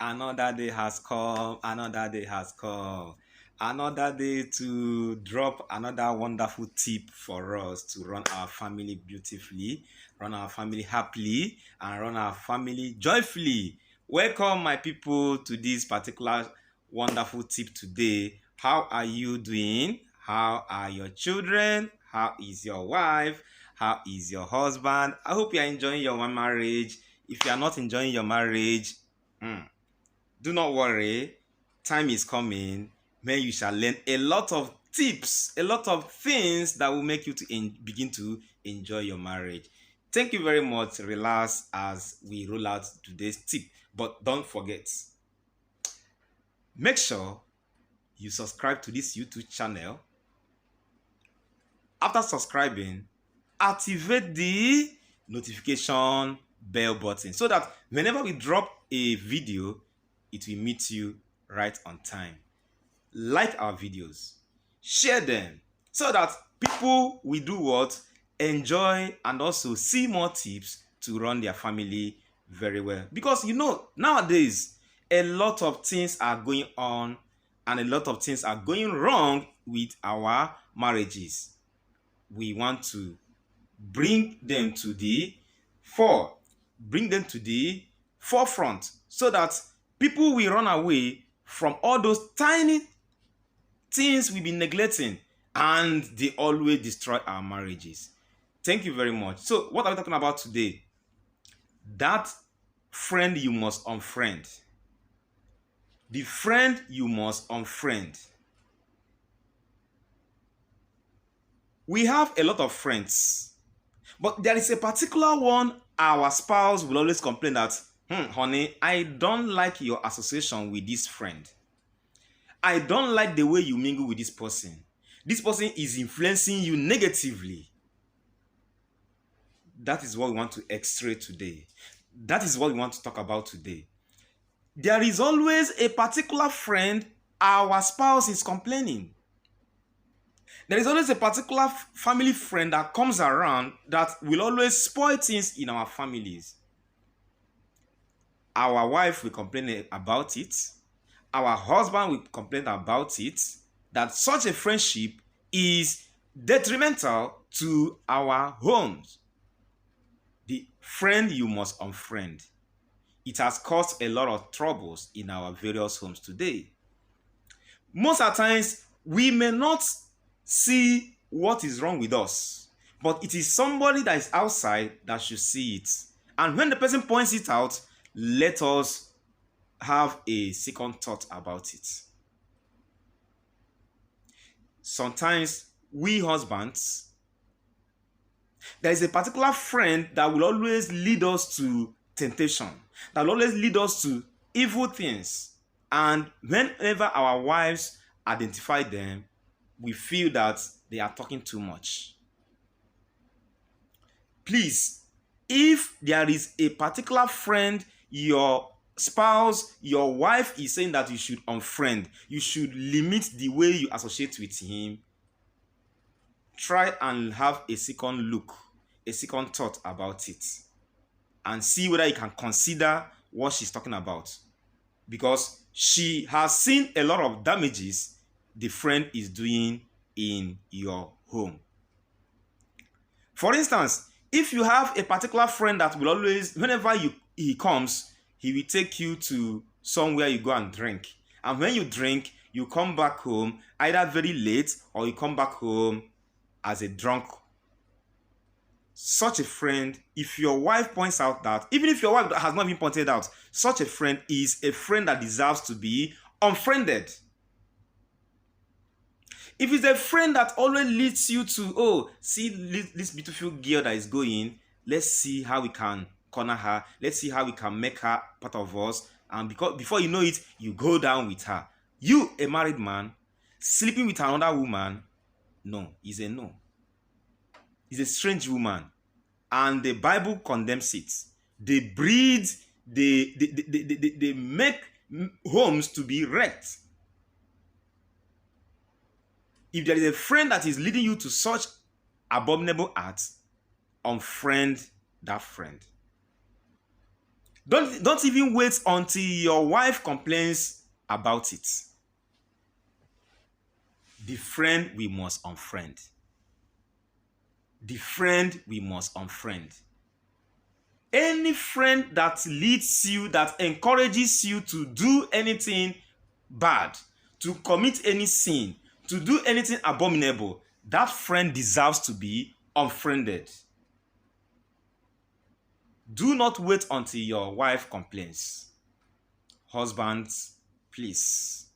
Another day has come, another day has come. Another day to drop another wonderful tip for us to run our family beautifully, run our family happily, and run our family joyfully. Welcome, my people, to this particular wonderful tip today. How are you doing? How are your children? How is your wife? How is your husband? I hope you are enjoying your marriage. If you are not enjoying your marriage, hmm, do not worry. Time is coming when you shall learn a lot of tips, a lot of things that will make you to begin to enjoy your marriage. Thank you very much. Relax as we roll out today's tip. But don't forget, make sure you subscribe to this YouTube channel. After subscribing, activate the notification bell button so that whenever we drop a video, it will meet you right on time. Like our videos, share them so that people will do what? Enjoy and also see more tips to run their family very well. Because nowadays, a lot of things are going on and a lot of things are going wrong with our marriages. We want to bring them to the fore, bring them to the forefront so that people will run away from all those tiny things we've been neglecting and they always destroy our marriages. Thank you very much. So, what are we talking about today? That friend you must unfriend. The friend you must unfriend. We have a lot of friends, but there is a particular one our spouse will always complain that, honey, I don't like your association with this friend. I don't like the way you mingle with this person. This person is influencing you negatively. That is what we want to x-ray today. That is what we want to talk about today. There is always a particular friend our spouse is complaining. There is always a particular family friend that comes around that will always spoil things in our families. Our wife will complain about it. Our husband will complain about it. That such a friendship is detrimental to our homes. The friend you must unfriend. It has caused a lot of troubles in our various homes today. Most of the times, we may not see what is wrong with us, but it is somebody that is outside that should see it. And when the person points it out, let us have a second thought about it. Sometimes we husbands, there is a particular friend that will always lead us to temptation, that will always lead us to evil things. And whenever our wives identify them, we feel that they are talking too much. Please, if there is a particular friend your spouse, your wife is saying that you should unfriend, you should limit the way you associate with him, try and have a second look, a second thought about it, and see whether you can consider what she's talking about. Because she has seen a lot of damages the friend is doing in your home. For instance, if you have a particular friend that will always, whenever he comes, he will take you to somewhere you go and drink. And when you drink, you come back home either very late or you come back home as a drunk. Such a friend, if your wife points out that, even if your wife has not been pointed out, such a friend is a friend that deserves to be unfriended. If it's a friend that always leads you to, see this beautiful girl that is going, let's see how we can corner her, let's see how we can make her part of us, and because before you know it, you go down with her. You, a married man, sleeping with another woman, no, is a no. Is a strange woman, and the Bible condemns it. They breed, they make homes to be wrecked. If there is a friend that is leading you to such abominable acts, unfriend that friend. Don't even wait until your wife complains about it. The friend we must unfriend. The friend we must unfriend. Any friend that leads you, that encourages you to do anything bad, to commit any sin, to do anything abominable, that friend deserves to be unfriended. Do not wait until your wife complains. Husbands, please.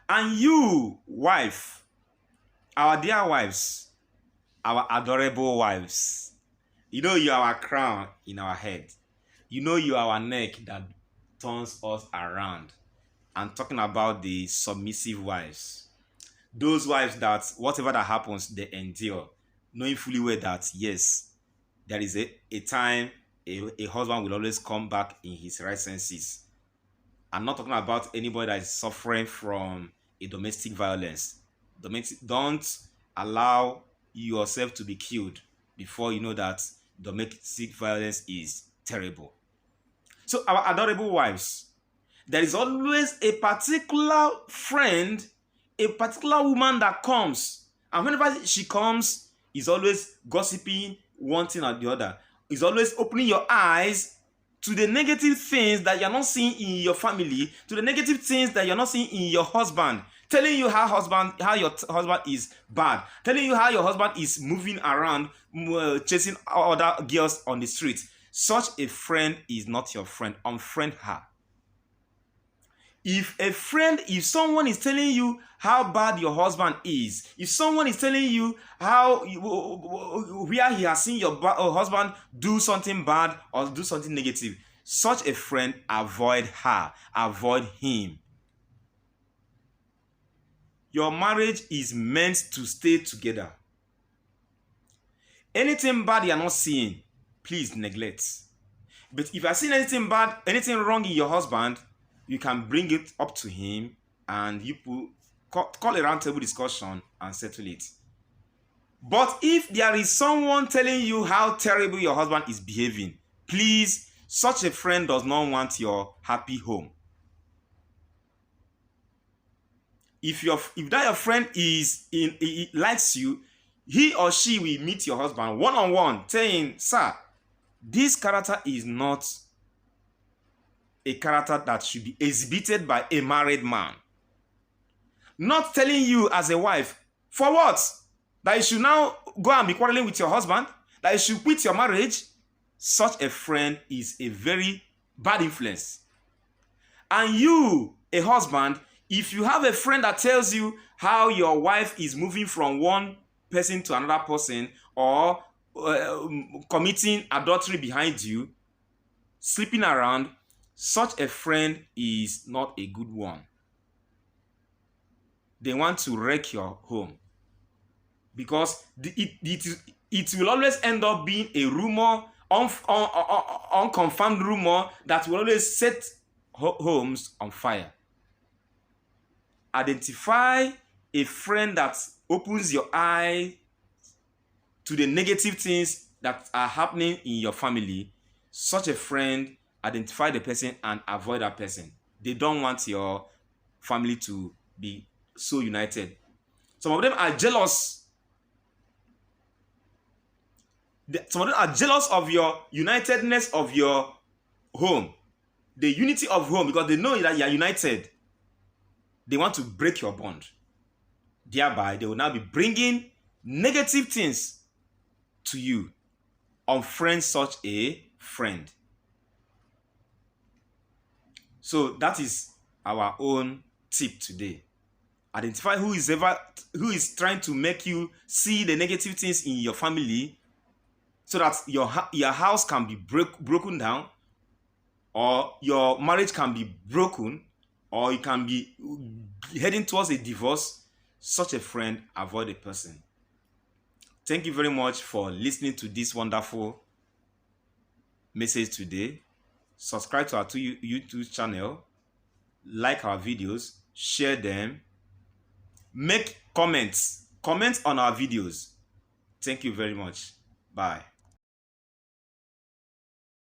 And you, wife, our dear wives, our adorable wives, you know you are our crown in our head. You know you are our neck that turns us around. I'm talking about the submissive wives. Those wives that whatever that happens, they endure, knowing fully well that yes, there is a time a husband will always come back in his right senses. I'm not talking about anybody that is suffering from a domestic violence. Don't allow yourself to be killed before you know that domestic violence is terrible. So our adorable wives, there is always a particular friend, a particular woman that comes. And whenever she comes, is always gossiping one thing or the other. Is always opening your eyes to the negative things that you're not seeing in your family, to the negative things that you're not seeing in your husband, telling you how your husband is bad, telling you how your husband is moving around, chasing other girls on the street. Such a friend is not your friend. Unfriend her. If someone is telling you how bad your husband is, if someone is telling you where he has seen your husband do something bad or do something negative, such a friend, avoid her, avoid him. Your marriage is meant to stay together. Anything bad you are not seeing, please neglect. But if you are seeing anything bad, anything wrong in your husband, you can bring it up to him and you call a roundtable discussion and settle it. But if there is someone telling you how terrible your husband is behaving, please, such a friend does not want your happy home. If that your friend likes you, he or she will meet your husband one-on-one saying, sir, this character is not a character that should be exhibited by a married man. Not telling you as a wife, for what? That you should now go and be quarreling with your husband? That you should quit your marriage? Such a friend is a very bad influence. And you, a husband, if you have a friend that tells you how your wife is moving from one person to another person or committing adultery behind you, sleeping around, such a friend is not a good one. They want to wreck your home because it will always end up being a rumor, unconfirmed rumor that will always set homes on fire. Identify a friend that opens your eye to the negative things that are happening in your family. Such a friend, identify the person and avoid that person. They don't want your family to be so united. Some of them are jealous. Some of them are jealous of your unitedness of your home, the unity of home, because they know that you are united. They want to break your bond. Thereby, they will now be bringing negative things to you. Unfriend such a friend. So that is our own tip today. Identify who is trying to make you see the negative things in your family so that your house can be broken down, or your marriage can be broken, or you can be heading towards a divorce. Such a friend, avoid a person. Thank you very much for listening to this wonderful message today. Subscribe to our YouTube channel, like our videos, share them, make comments on our videos. Thank you very much. Bye.